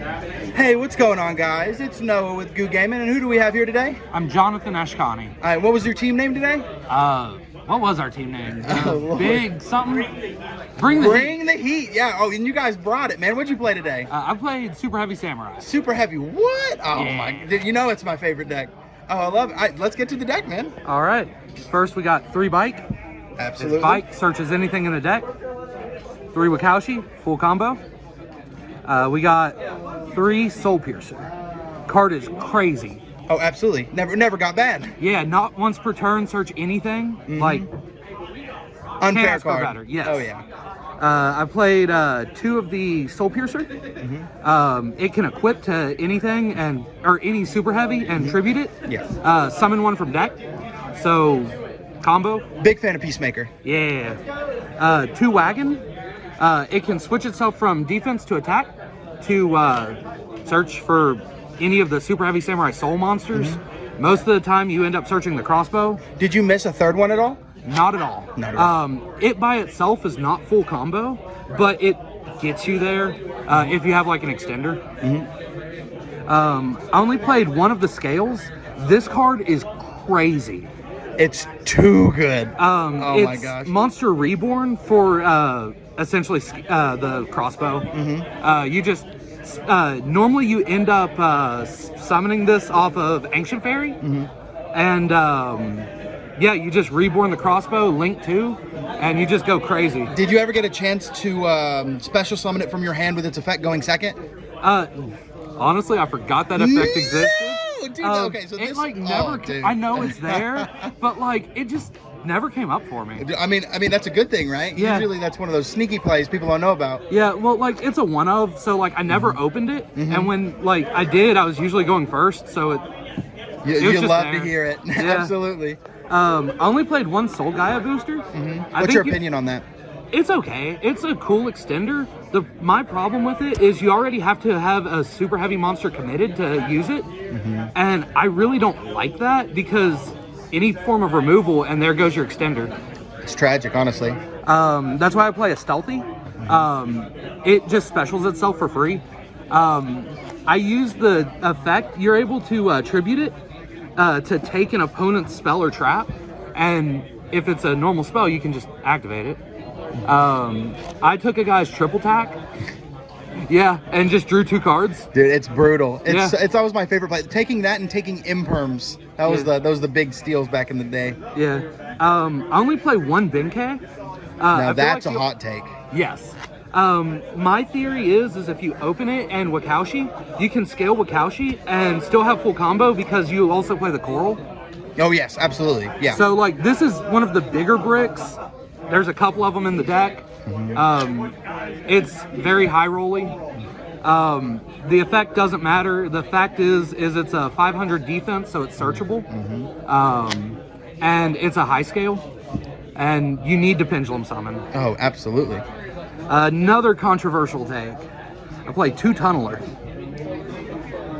Hey, what's going on, guys? It's Noah with YuGiOh Gaming, and who do we have here today? I'm Jonathan Ashkani. All right, what was your team name today? What was our team name? Lord. Big something? Bring the Heat. Yeah. Oh, and you guys brought it, man. What'd you play today? I played Super Heavy Samurai. Super Heavy. What? Oh Yeah. my! You know it's my favorite deck. Oh, I love it. All right, let's get to the deck, man. All right. First, we got 3 Bike. Absolutely. This Bike searches anything in the deck. 3 Wakaushi, full combo. We got 3 Soul Piercer. Card is crazy. Oh, absolutely. Never got bad. Yeah, not once per turn, search anything. Like, Unfair can't ask for card. better. Yes. Oh yeah. I played 2 of the Soul Piercer. It can equip to anything or any Super Heavy and tribute it. Yes. Summon 1 from deck. So, combo. Big fan of Peacemaker. Yeah. 2 Wagon. It can switch itself from defense to attack to search for any of the Super Heavy Samurai Soul monsters. Most of the time, you end up searching the crossbow. Did you miss a third one at all? Not at all. Not at all. It by itself is not full combo, but it gets you there if you have like an extender. I only played 1 of the scales. This card is crazy. It's too good. Oh my gosh. Monster Reborn for essentially the crossbow. You just normally you end up summoning this off of Ancient Fairy, and yeah, you just reborn the crossbow, link 2, and you just go crazy. Did you ever get a chance to special summon it from your hand with its effect going second? Honestly, I forgot that effect existed. Dude, okay, so it this, like never. dude. I know it's there, but like it just never came up for me. I mean that's a good thing, right? Yeah. Usually that's one of those sneaky plays people don't know about. Yeah, well, like it's a one of, so like I never opened it, and when like I did, I was usually going first, so it. You just love there. to hear it. Yeah. Absolutely. I only played 1 Soul Gaia booster. What's your opinion on that? It's okay. It's a cool extender. My problem with it is you already have to have a super heavy monster committed to use it, and I really don't like that because any form of removal and there goes your extender. It's tragic, honestly. That's why I play a stealthy. It just specials itself for free. I use the effect. You're able to tribute it to take an opponent's spell or trap, and if it's a normal spell, you can just activate it. I took a guy's triple tack, yeah, and just drew 2 cards. Dude, it's brutal. Yeah. It's always my favorite play. Taking that and taking imperms. Those the big steals back in the day. Yeah. I only play 1 Benkei. Now that's a hot take. Yes. My theory is if you open it and Wakaushi, you can scale Wakaushi and still have full combo because you also play the coral. Oh yes, absolutely. Yeah. So like this is one of the bigger bricks. There's a couple of them in the deck. It's very high rolly. The effect doesn't matter. The fact is it's a 500 defense, so it's searchable. And it's a high scale, and you need to pendulum summon. Oh, absolutely. Another controversial take. I play 2 Tunneler.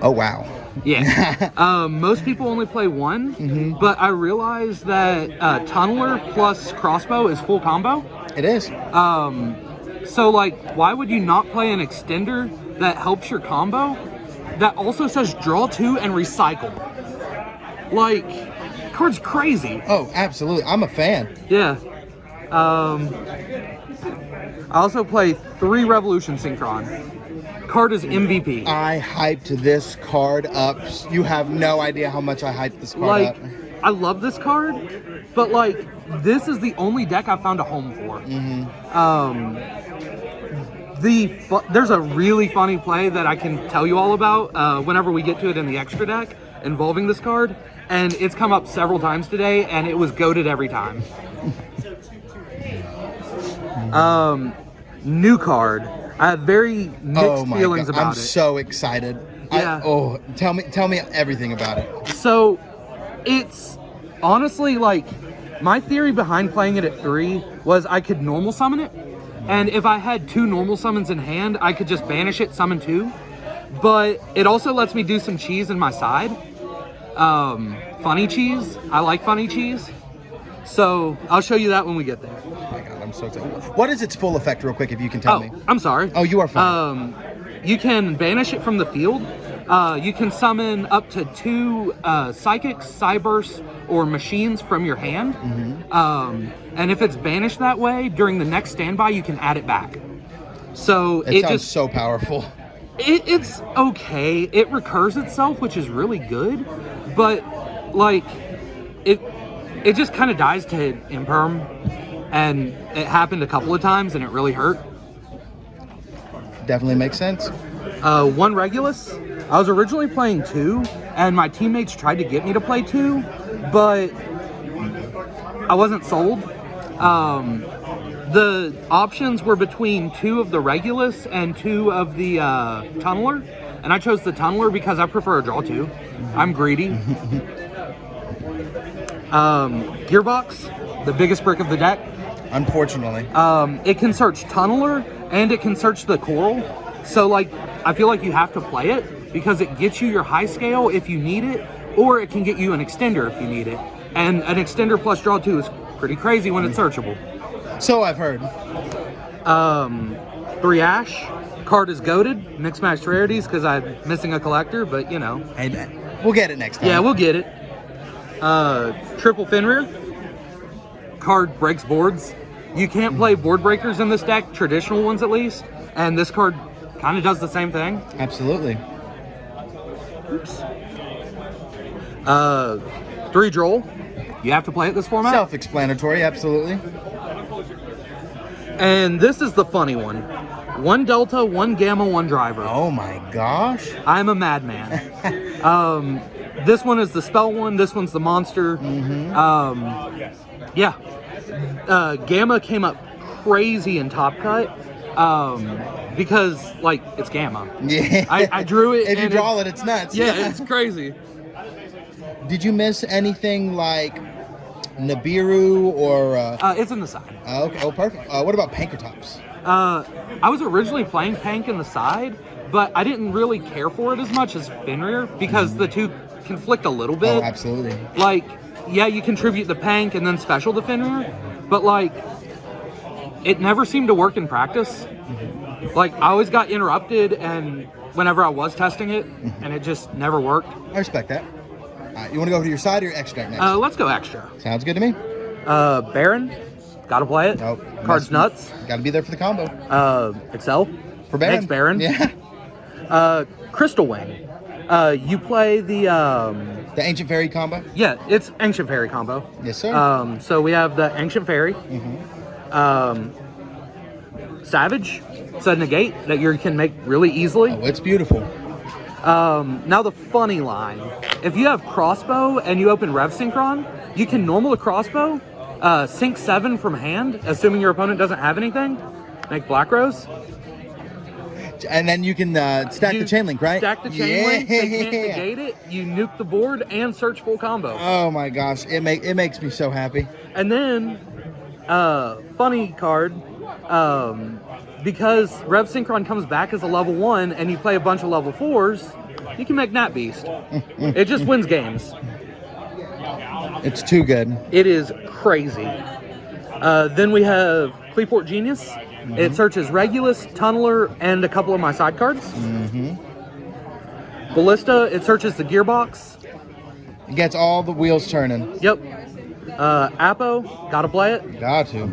Oh wow. Yeah. Most people only play 1, but I realized that Tunneler plus Crossbow is full combo. It is. So like, why would you not play an extender that helps your combo that also says draw 2 and recycle? Like, card's crazy. Oh, absolutely. I'm a fan. Yeah. I also play 3 Revolution Synchron. Card is MVP. I hyped this card up. You have no idea how much I hyped this card up. I love this card, but like this is the only deck I found a home for. There's a really funny play that I can tell you all about whenever we get to it in the extra deck involving this card, and it's come up several times today, and it was goated every time. New card. I have very mixed feelings about it. I'm so excited. Yeah. Tell me everything about it. So, it's honestly like my theory behind playing it at 3 was I could normal summon it, and if I had 2 normal summons in hand, I could just banish it, summon 2. But it also lets me do some cheese in my side. Funny cheese. I like funny cheese. So I'll show you that when we get there. Oh my god, I'm so excited. What is its full effect, real quick, if you can tell me? I'm sorry. Oh, you are fine. you can banish it from the field. You can summon up to 2 psychics, cybursts, or machines from your hand. And if it's banished that way, during the next standby, you can add it back. So It sounds so powerful. It's okay. It recurs itself, which is really good, but like it just kind of dies to imperm, and it happened a couple of times, and it really hurt. Definitely makes sense. 1 Regulus. I was originally playing 2, and my teammates tried to get me to play 2, but I wasn't sold. The options were between 2 of the Regulus and 2 of the Tunneler, and I chose the Tunneler because I prefer a draw 2. I'm greedy. Gearbox, the biggest brick of the deck. Unfortunately. It can search Tunneler and it can search the Coral. So like, I feel like you have to play it because it gets you your high scale if you need it, or it can get you an extender if you need it. And an extender plus draw 2 is pretty crazy when it's searchable. So I've heard. 3 Ash. Card is goated. Mixed match rarities because I'm missing a collector, but you know. Hey, we'll get it next time. Yeah, we'll get it. Triple Fenrir. Card breaks boards. You can't play board breakers in this deck, traditional ones at least, and this card kind of does the same thing. Absolutely. Oops. 3 Droll. You have to play it this format. Self-explanatory, absolutely. And this is the funny one. 1 Delta, 1 Gamma, 1 Driver. Oh my gosh. I'm a madman. This one is the spell one. This one's the monster. Yeah. Gamma came up crazy in Top Cut because, like, it's Gamma. Yeah. I drew it. If you draw it, it's nuts. Yeah, it's crazy. Did you miss anything like Nibiru or... It's in the side. Okay. Oh, perfect. What about Pankratops? I was originally playing Pank in the side, but I didn't really care for it as much as Fenrir because the two conflict a little bit. Oh, absolutely. Like, yeah, you contribute the Pank and then special the Fenrir, but like, it never seemed to work in practice. Like, I always got interrupted and whenever I was testing it, and it just never worked. I respect that. You want to go to your side or your extra next? Let's go extra. Sounds good to me. Baron, gotta play it. Oh, Card's nuts. Got to be there for the combo. Excel. For Baron. Thanks, Baron. Yeah. Crystal Wing. You play the Ancient Fairy combo? Yeah, it's Ancient Fairy combo. Yes, sir. So we have the Ancient Fairy. Savage. It's a negate that you can make really easily. Oh, it's beautiful. Now the funny line. If you have Crossbow and you open Rev Synchron, you can normal a Crossbow, sync 7 from hand, assuming your opponent doesn't have anything, make Black Rose. And then you can stack the chain link, right? Stack the chain link, they can't negate it, you nuke the board and search full combo. Oh my gosh, it makes me so happy. And then, funny card, because Rev Synchron comes back as a level 1 and you play a bunch of level 4s, you can make Nat Beast. It just wins games. It's too good. It is crazy. Then we have Cleaport Genius. It searches Regulus, Tunneler, and a couple of my side cards. Ballista, it searches the Gearbox. It gets all the wheels turning. Yep. Apo, gotta play it. Got to.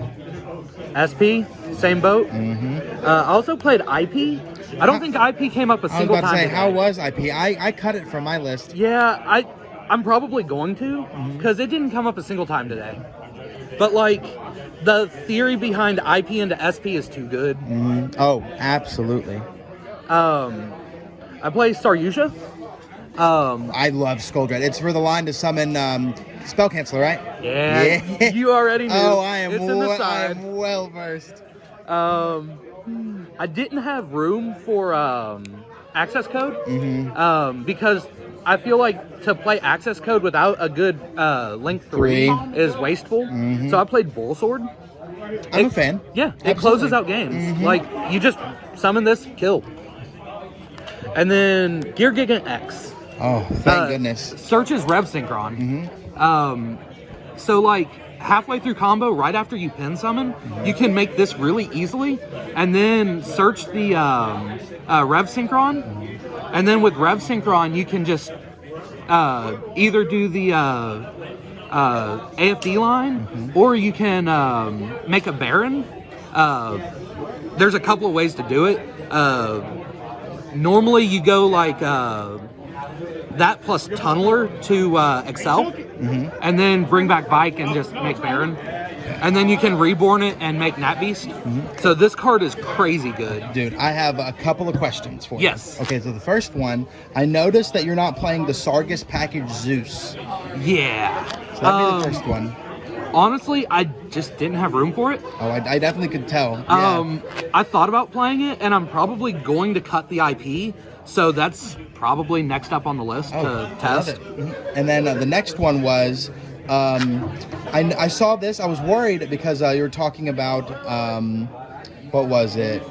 SP, same boat. I also played IP. I don't think IP came up a single time. I was about to say, today. how was IP? I cut it from my list. Yeah, I'm probably going to, because it didn't come up a single time today. But like, the theory behind IP into SP is too good. Oh, absolutely. I play Staryusha. I love Skuldred. It's for the line to summon Spell Canceller, right? Yeah. You already knew. Oh, I am, it's in the side. I am well versed. I didn't have room for access code because I feel like to play access code without a good link 3 is wasteful. So I played Bull Sword. I'm a fan. Yeah, it closes out games. Like, you just summon this, kill. And then Gear Gigant X. Oh, thank goodness. Searches Rev Synchron. So like, halfway through combo, right after you pin summon, you can make this really easily, and then search the Rev Synchron, and then with Rev Synchron, you can just either do the AFD line, or you can make a Baron. There's a couple of ways to do it. Normally, you go like that plus Tunneler to Excel, and then bring back Bike and just make Baron. And then you can reborn it and make Nat Beast. So this card is crazy good. Dude, I have a couple of questions for you. Yes. Okay, so the first one, I noticed that you're not playing the Sargus package Zeus. Yeah. So that'd be the first one. Honestly, I just didn't have room for it. Oh, I definitely could tell. Yeah. I thought about playing it, and I'm probably going to cut the IP. So that's probably next up on the list to test. I love it. And then the next one was, I saw this. I was worried because you were talking about, what was it?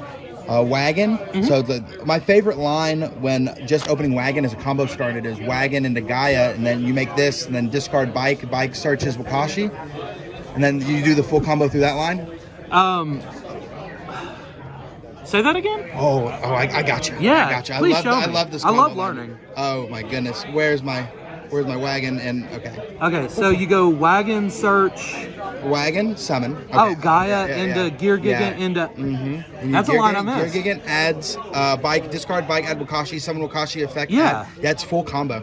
Wagon. So my favorite line when just opening Wagon as a combo started is Wagon into Gaia, and then you make this, and then discard Bike. Bike searches Wakashi, and then you do the full combo through that line. Say that again? I got you. Yeah, I got you. please show me. I love this. I love line. learning. Oh my goodness, where's my Wagon? And Okay, so you go Wagon, search. Wagon, summon. Okay. Oh, Gaia into Gear Gigant into. That's a line I missed. Gear Gigant adds Bike, discard Bike, add Wakashi, summon Wakashi effect. Yeah. That's full combo.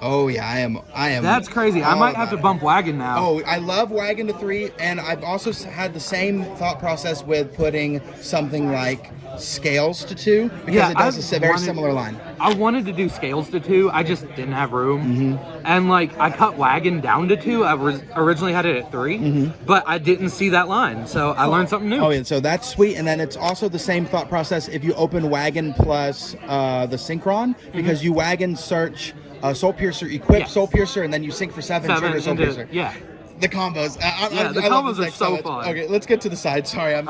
Oh yeah, I am. That's crazy. I might have to bump Wagon now. Oh, I love Wagon to 3, and I've also had the same thought process with putting something like Scales to 2, because it does a very similar line. I wanted to do Scales to 2, I just didn't have room. And like, I cut Wagon down to 2, I originally had it at 3, but I didn't see that line, so I learned something new. Oh yeah, so that's sweet. And then it's also the same thought process if you open Wagon plus the Synchron, because you Wagon search Soul Piercer, equip Soul Piercer, and then you sync for 7 trigger Soul Piercer. Yeah. The combos. The combos are so fun. Okay, let's get to the side. Sorry, I'm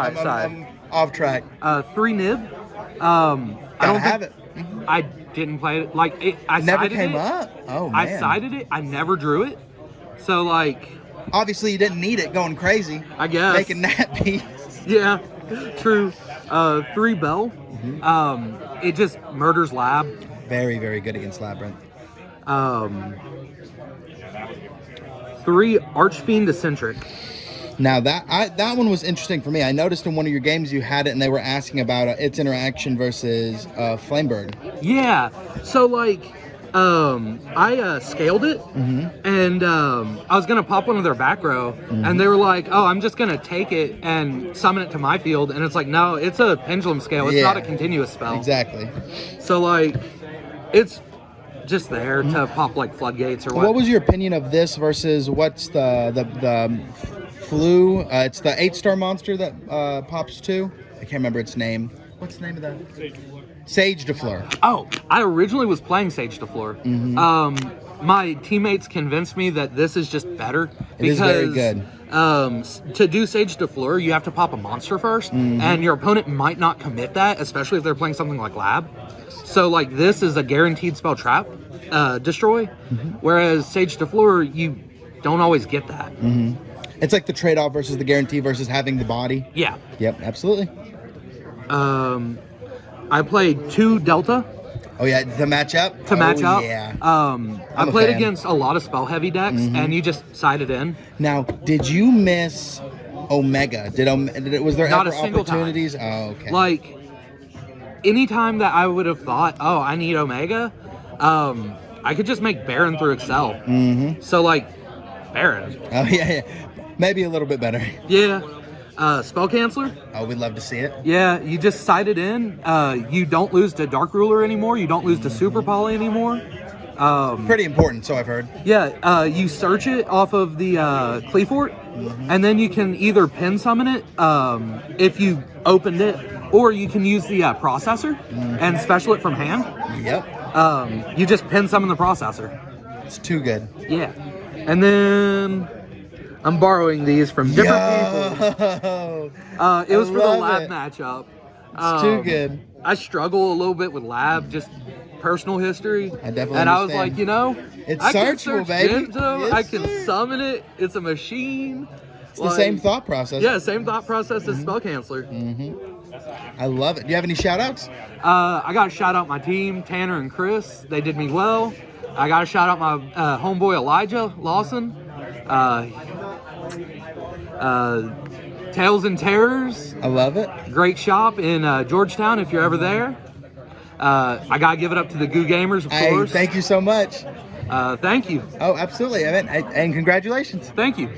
off track. 3 Nib. I don't have it. I didn't play it. Like, I never sided came it. up. Oh man. I sided it. I never drew it. So like. Obviously, you didn't need it going crazy. I guess. Making that piece. Yeah, true. 3 Bell. It just murders Lab. Very, very good against Labyrinth. 3 Archfiend Eccentric. Now that one was interesting for me. I noticed in one of your games you had it, and they were asking about its interaction versus Flamebird. Yeah. So like, I scaled it, and I was gonna pop one of their back row, and they were like, "Oh, I'm just gonna take it and summon it to my field," and it's like, no, it's a pendulum scale. It's not a continuous spell. Exactly. So like, it's just there to pop like floodgates or what. What was your opinion of this versus what's the flu? It's the 8-star monster that pops 2. I can't remember its name. What's the name of that? Sage de Fleur. Oh, I originally was playing Sage de Fleur. My teammates convinced me that this is just better. It is very good. To do Sage de Fleur, you have to pop a monster first, and your opponent might not commit that, especially if they're playing something like Lab. So like, this is a guaranteed spell trap destroy, whereas Sage de Fleur, you don't always get that. It's like the trade-off versus the guarantee versus having the body. Yeah. Yep, absolutely. I played 2 Delta. Oh yeah, to match up? Yeah. I played against a lot of spell-heavy decks, and you just sided in. Now, did you miss Omega? Was there Not ever a single opportunities? time. Oh, okay. Like, anytime that I would have thought, oh, I need Omega, I could just make Baron through Excel. So like, Baron. Oh yeah. Maybe a little bit better. Yeah. Spell Canceller. Oh, we'd love to see it. Yeah, you just side it in. You don't lose to Dark Ruler anymore. You don't lose to Super Poly anymore. Pretty important, so I've heard. Yeah, you search it off of the Cleafort, and then you can either pin summon it if you opened it, or you can use the processor and special it from hand. Yep. You just pin summon the processor. It's too good. Yeah. And then I'm borrowing these from different people. It was for the Lab matchup. It's too good. I struggle a little bit with Lab. Just personal history. I definitely And I was understand. like, you know, It's I can searchable, search baby. Gento, Yes, I can sir. summon it. It's a machine. It's the same thought process. Yeah, same thought process as Spell Canceller. I love it. Do you have any shout outs? I got to shout out my team, Tanner and Chris. They did me well. I got to shout out my homeboy Elijah Lawson. Tales and Terrors. I love it. Great shop in Georgetown if you're ever there. I got to give it up to the Goo Gamers, of course. Thank you so much. Thank you. Oh, absolutely. And congratulations. Thank you.